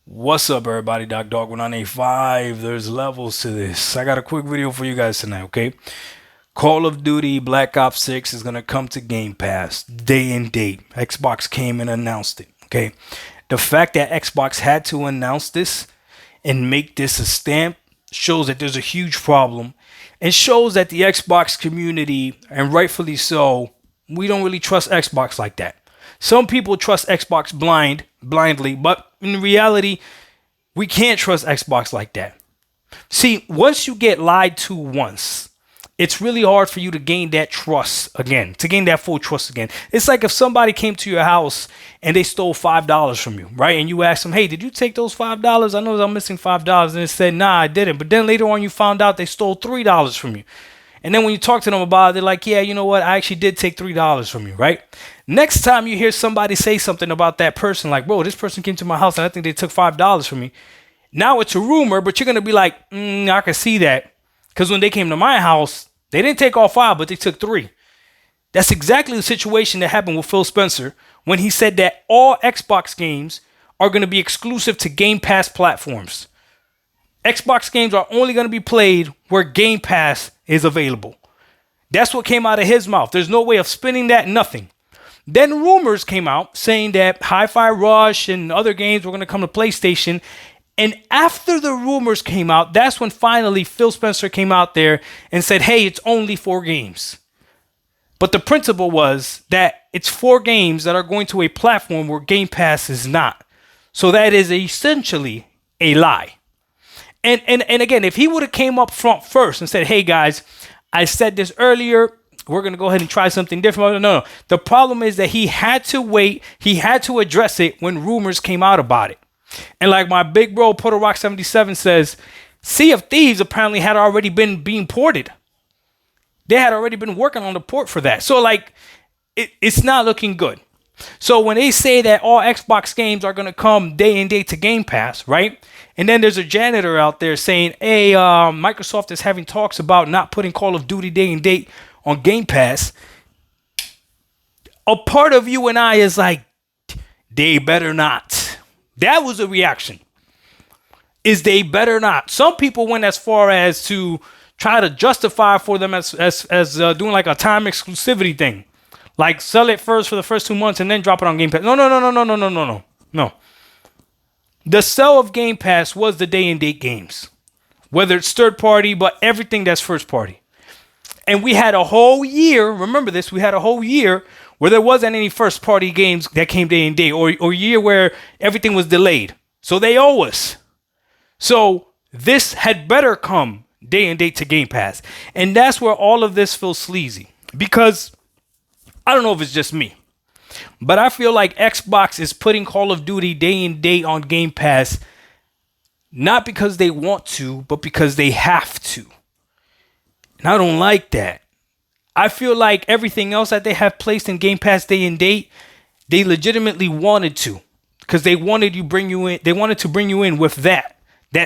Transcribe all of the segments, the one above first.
What's up, everybody? Dog 1985. There's levels to this. I got a quick video for you guys tonight, okay? Call of Duty Black Ops 6 is going to come to Game Pass day and date. Xbox came and announced it, okay? The fact that Xbox had to announce this and make this a stamp shows that there's a huge problem and shows that the Xbox community, and rightfully so, we don't really trust Xbox like that. Some people trust Xbox blindly, but in reality, we can't trust Xbox like that. See, once you get lied to once, it's really hard for you to gain that trust again, to gain that full trust again. It's like if somebody came to your house and they stole $5 from you, right? And you asked them, hey, did you take those $5? I know I'm missing $5. And they said, nah, I didn't. But then later on, you found out they stole $3 from you. And then when you talk to them about it, they're like, yeah, you know what? I actually did take $3 from you, right? Next time you hear somebody say something about that person, like, bro, this person came to my house and I think they took $5 from me. Now it's a rumor, but you're going to be like, I can see that. Because when they came to my house, they didn't take all five, but they took three. That's exactly the situation that happened with Phil Spencer when he said that all Xbox games are going to be exclusive to Game Pass platforms. Xbox games are only going to be played where Game Pass is available. That's what came out of his mouth. There's no way of spinning that, nothing. Then rumors came out saying that Hi-Fi Rush and other games were going to come to PlayStation. And after the rumors came out, that's when finally Phil Spencer came out there and said, hey, it's only 4 games. But the principle was that it's 4 games that are going to a platform where Game Pass is not. So that is essentially a lie. And again, if he would have came up front first and said, hey, guys, I said this earlier, we're going to go ahead and try something different. No. The problem is that he had to wait. He had to address it when rumors came out about it. And like my big bro, Puerto Rock 77 says, Sea of Thieves apparently had already been being ported. They had already been working on the port for that. So like, it's not looking good. So when they say that all Xbox games are going to come day and date to Game Pass, right? And then there's a janitor out there saying, hey, Microsoft is having talks about not putting Call of Duty day and date on Game Pass. A part of you and I is like, they better not. That was a reaction. Is they better not. Some people went as far as to try to justify for them as doing like a time exclusivity thing. Like sell it first for the first 2 months and then drop it on Game Pass. No. The sell of Game Pass was the day and date games. Whether it's third party, but everything that's first party. And we had a whole year, remember this, we had a whole year where there wasn't any first party games that came day and date, or a year where everything was delayed. So they owe us. So this had better come day and date to Game Pass. And that's where all of this feels sleazy. Because I don't know if it's just me, but I feel like Xbox is putting Call of Duty day and date on Game Pass, not because they want to, but because they have to. And I don't like that. I feel like everything else that they have placed in Game Pass day and date, they legitimately wanted to, because they wanted to bring you in with that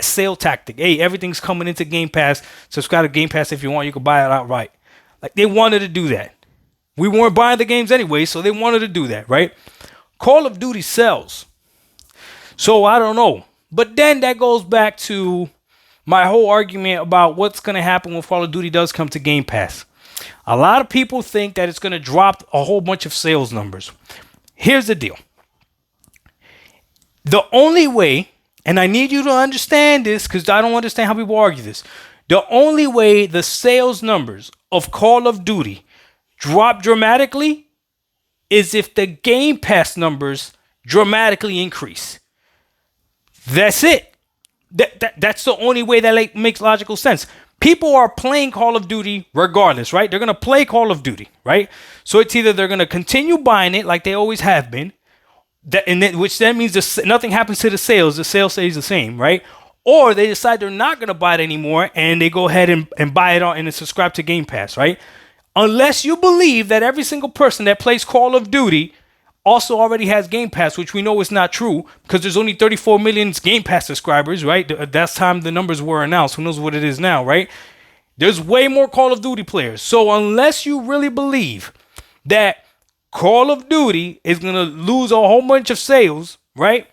sale tactic. Hey, everything's coming into Game Pass. Subscribe to Game Pass if you want. You can buy it outright. Like they wanted to do that. We weren't buying the games anyway, so they wanted to do that, right? Call of Duty sells. So I don't know. But then that goes back to my whole argument about what's going to happen when Call of Duty does come to Game Pass. A lot of people think that it's going to drop a whole bunch of sales numbers. Here's the deal. The only way, and I need you to understand this because I don't understand how people argue this. The only way the sales numbers of Call of Duty drop dramatically is if the Game Pass numbers dramatically increase. That's it. That's the only way that makes logical sense. People are playing Call of Duty regardless, right? They're going to play Call of Duty, right? So it's either they're going to continue buying it like they always have been, which then means nothing happens to the sales. The sale stays the same, right? Or they decide they're not going to buy it anymore and they go ahead and buy it on and subscribe to Game Pass, right? Unless you believe that every single person that plays Call of Duty also already has Game Pass, which we know is not true because there's only 34 million Game Pass subscribers, right? That's time the numbers were announced. Who knows what it is now, right? There's way more Call of Duty players. So unless you really believe that Call of Duty is going to lose a whole bunch of sales, right?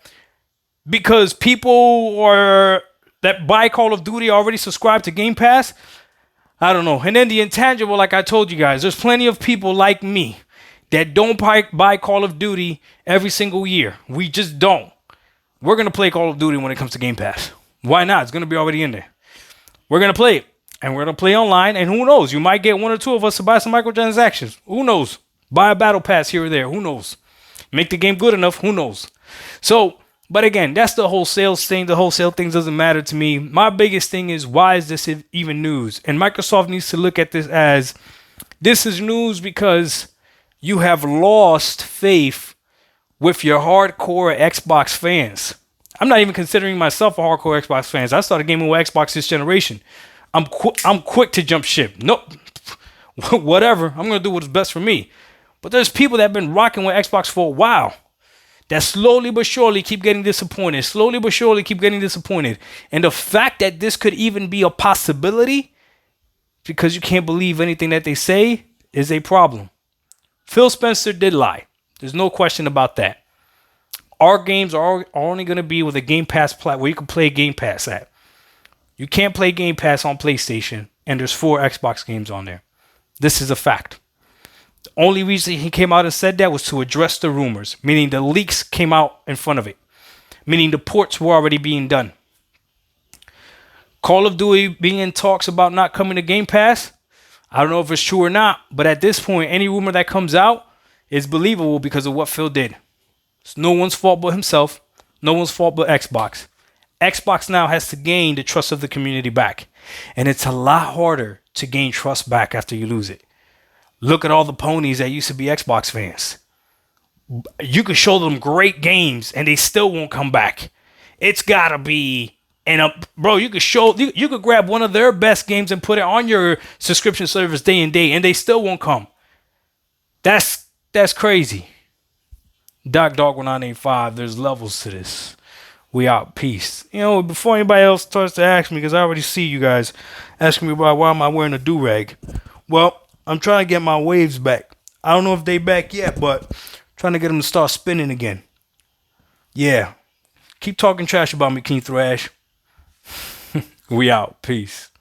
because people are that buy Call of Duty already subscribe to Game Pass. I don't know. And then the intangible, like I told you guys, there's plenty of people like me that don't buy Call of Duty every single year. We just don't. We're going to play Call of Duty when it comes to Game Pass. Why not? It's going to be already in there. We're going to play it. And we're going to play online. And who knows? You might get one or two of us to buy some microtransactions. Who knows? Buy a battle pass here or there. Who knows? Make the game good enough. Who knows? So, but again, that's the whole sales thing. The wholesale thing doesn't matter to me. My biggest thing is, why is this even news? And Microsoft needs to look at this as, this is news because you have lost faith with your hardcore Xbox fans. I'm not even considering myself a hardcore Xbox fan. I started gaming with Xbox this generation. I'm quick to jump ship. Nope. Whatever. I'm going to do what's best for me. But there's people that have been rocking with Xbox for a while that slowly but surely keep getting disappointed. Slowly but surely keep getting disappointed. And the fact that this could even be a possibility because you can't believe anything that they say is a problem. Phil Spencer did lie. There's no question about that. Our games are only going to be with a Game Pass platform where you can play Game Pass at. You can't play Game Pass on PlayStation, and there's 4 Xbox games on there. This is a fact. The only reason he came out and said that was to address the rumors, meaning the leaks came out in front of it, meaning the ports were already being done. Call of Duty being in talks about not coming to Game Pass, I don't know if it's true or not, but at this point, any rumor that comes out is believable because of what Phil did. It's no one's fault but himself. No one's fault but Xbox. Xbox now has to gain the trust of the community back. And it's a lot harder to gain trust back after you lose it. Look at all the ponies that used to be Xbox fans. You could show them great games and they still won't come back. It's gotta be, bro, you could grab one of their best games and put it on your subscription service day and day and they still won't come. That's crazy. Dog 1985, there's levels to this. We out. Peace. Before anybody else starts to ask me, because I already see you guys asking me about why am I wearing a do-rag. Well, I'm trying to get my waves back. I don't know if they back yet, but trying to get them to start spinning again. Yeah. Keep talking trash about me, King Thrash. We out. Peace.